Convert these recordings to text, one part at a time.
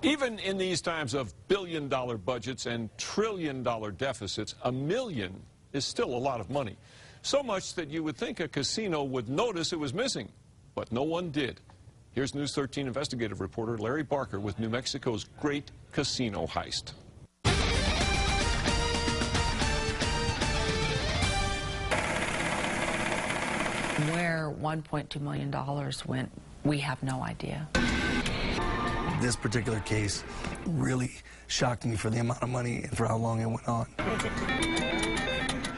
Even in these times of billion-dollar budgets and trillion-dollar deficits, $1 million is still a lot of money. So much that you would think a casino would notice it was missing, but no one did. Here's News 13 investigative reporter Larry Barker with New Mexico's great casino heist. Where $1.2 million went, we have no idea. This particular case really shocked me for the amount of money and for how long it went on.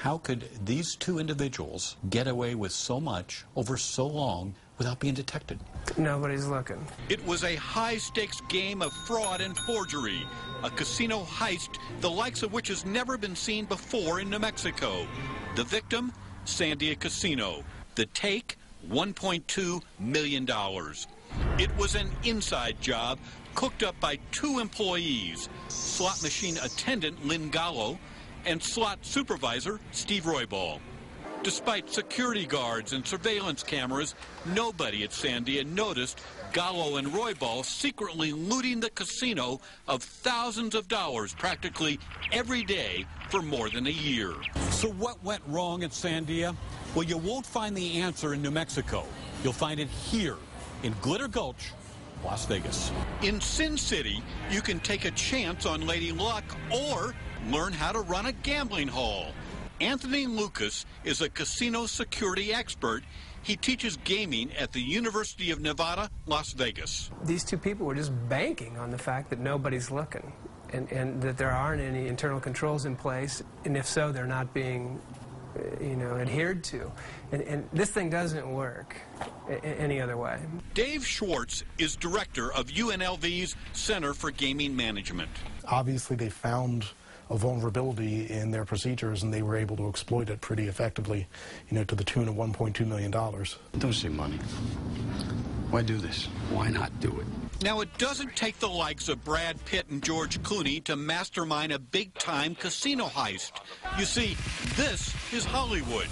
How could these two individuals get away with so much over so long without being detected? Nobody's looking. It was a high-stakes game of fraud and forgery, a casino heist the likes of which has never been seen before in New Mexico. The victim, Sandia Casino. The take, $1.2 million. It was an inside job cooked up by two employees, slot machine attendant Lynn Gallo and slot supervisor Steve Roybal. Despite security guards and surveillance cameras, nobody at Sandia noticed Gallo and Roybal secretly looting the casino of thousands of dollars practically every day for more than a year. So what went wrong at Sandia? Well, you won't find the answer in New Mexico. You'll find it here in Glitter Gulch, Las Vegas. In Sin City, you can take a chance on Lady Luck or learn how to run a gambling hall. Anthony Lucas is a casino security expert. He teaches gaming at the University of Nevada, Las Vegas. These two people were just banking on the fact that nobody's looking and that there aren't any internal controls in place, and if so, they're not being adhered to. And this thing doesn't work any other way. Dave Schwartz is director of UNLV's Center for Gaming Management. Obviously, they found a vulnerability in their procedures, and they were able to exploit it pretty effectively, to the tune of $1.2 million. Don't say money. Why do this? Why not do it? Now, it doesn't take the likes of Brad Pitt and George Clooney to mastermind a big-time casino heist. You see, this is Hollywood.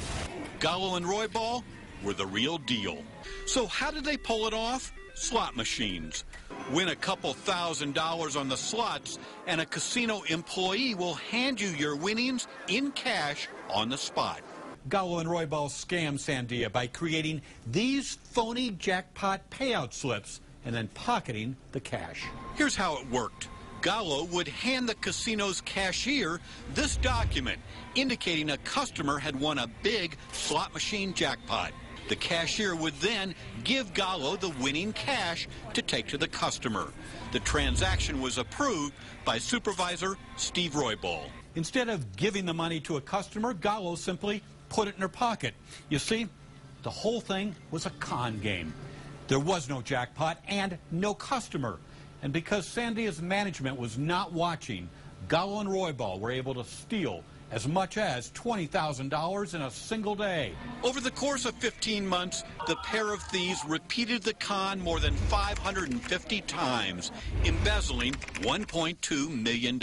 Gallo and Roybal were the real deal. So how did they pull it off? Slot machines. Win a couple $1,000s on the slots, and a casino employee will hand you your winnings in cash on the spot. Gallo and Roybal scammed Sandia by creating these phony jackpot payout slips and then pocketing the cash. Here's how it worked. Gallo would hand the casino's cashier this document indicating a customer had won a big slot machine jackpot. The cashier would then give Gallo the winning cash to take to the customer. The transaction was approved by supervisor Steve Roybal. Instead of giving the money to a customer, Gallo simply put it in her pocket. You see, the whole thing was a con game. There was no jackpot and no customer. And because Sandia's management was not watching, Gallo and Roybal were able to steal as much as $20,000 in a single day. Over the course of 15 months, the pair of thieves repeated the con more than 550 times, embezzling $1.2 million.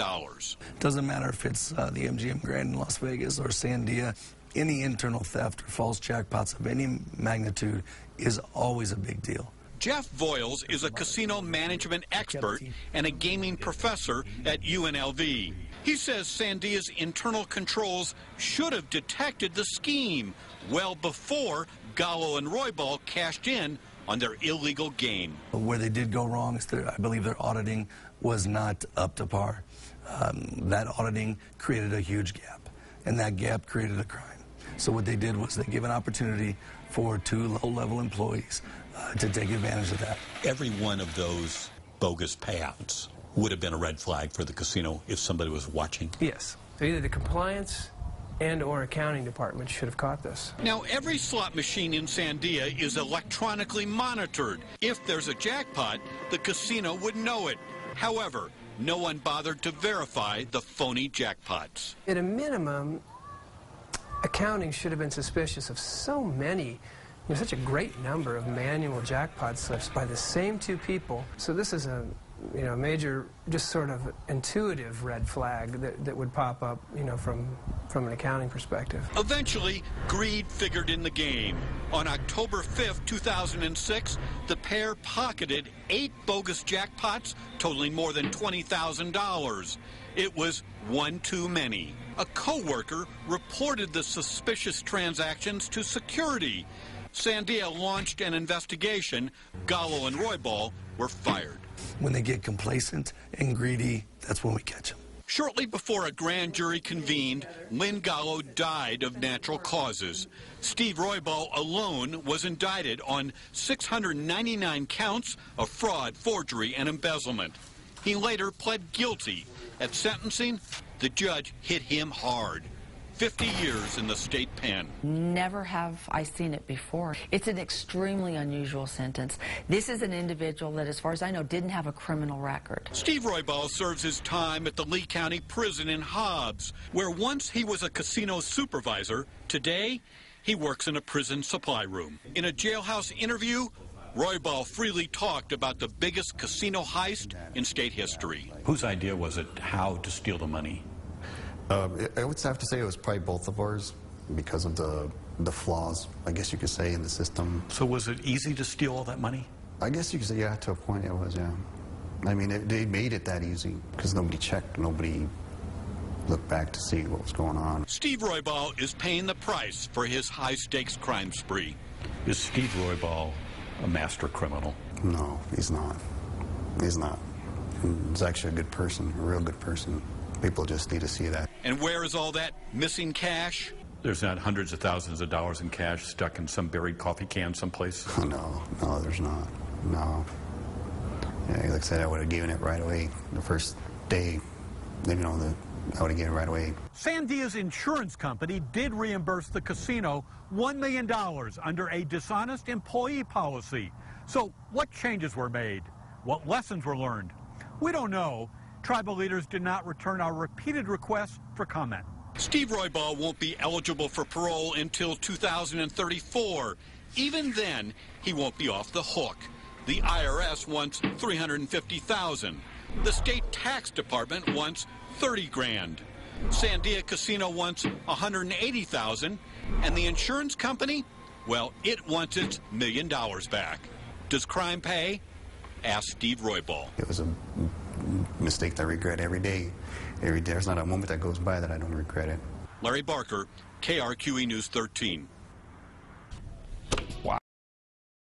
Doesn't matter if it's the MGM Grand in Las Vegas or Sandia, any internal theft or false jackpots of any magnitude is always a big deal. Jeff Voiles is a casino management expert and a gaming professor at UNLV. He says Sandia's internal controls should have detected the scheme well before Gallo and Roybal cashed in on their illegal game. Where they did go wrong is I believe their auditing was not up to par. That auditing created a huge gap, and that gap created a crime. So what they did was they gave an opportunity for two low-level employees to take advantage of that. Every one of those bogus payouts would have been a red flag for the casino if somebody was watching. Yes. So either the compliance and/or accounting department should have caught this. Now, every slot machine in Sandia is electronically monitored. If there's a jackpot, the casino would know it. However, no one bothered to verify the phony jackpots. At a minimum, accounting should have been suspicious of so many There's such a great number of manual jackpot slips by the same two people. So this is a major, just sort of intuitive red flag that would pop up, from an accounting perspective. Eventually, greed figured in the game. On October 5th, 2006, the pair pocketed 8 bogus jackpots totaling more than $20,000. It was one too many. A co-worker reported the suspicious transactions to security. Sandia launched an investigation. Gallo and Roybal were fired. When they get complacent and greedy, that's when we catch them. Shortly before a grand jury convened, Lynn Gallo died of natural causes. Steve Roybal alone was indicted on 699 counts of fraud, forgery, and embezzlement. He later pled guilty. At sentencing, the judge hit him hard. 50 years in the state pen. Never have I seen it before. It's an extremely unusual sentence. This is an individual that, as far as I know, didn't have a criminal record. Steve Roybal serves his time at the Lee County Prison in Hobbs, where once he was a casino supervisor. Today, he works in a prison supply room. In a jailhouse interview, Roybal freely talked about the biggest casino heist in state history. Whose idea was it how to steal the money? I would have to say it was probably both of ours because of the flaws, I guess you could say, in the system. So was it easy to steal all that money? I guess you could say, yeah, to a point it was, yeah. I mean, they made it that easy because nobody checked, nobody looked back to see what was going on. Steve Roybal is paying the price for his high-stakes crime spree. Is Steve Roybal a master criminal? No, he's not. He's not. He's actually a good person, a real good person. People just need to see that. And where is all that missing cash? There's not hundreds of thousands of dollars in cash stuck in some buried coffee can someplace? Oh, no, there's not. No. Yeah, like I said, I would have given it right away. The first day, I would have given it right away. Sandia's insurance company did reimburse the casino $1 million under a dishonest employee policy. So what changes were made? What lessons were learned? We don't know. Tribal leaders did not return our repeated requests for comment. Steve Roybal won't be eligible for parole until 2034. Even then, he won't be off the hook. The IRS wants $350,000. The state tax department wants $30,000. Sandia Casino wants $180,000, and the insurance company, well, it wants its $1 million back. Does crime pay? Ask Steve Roybal. It was a mistake that I regret every day. Every day. There's not a moment that goes by that I don't regret it. Larry Barker, KRQE News 13.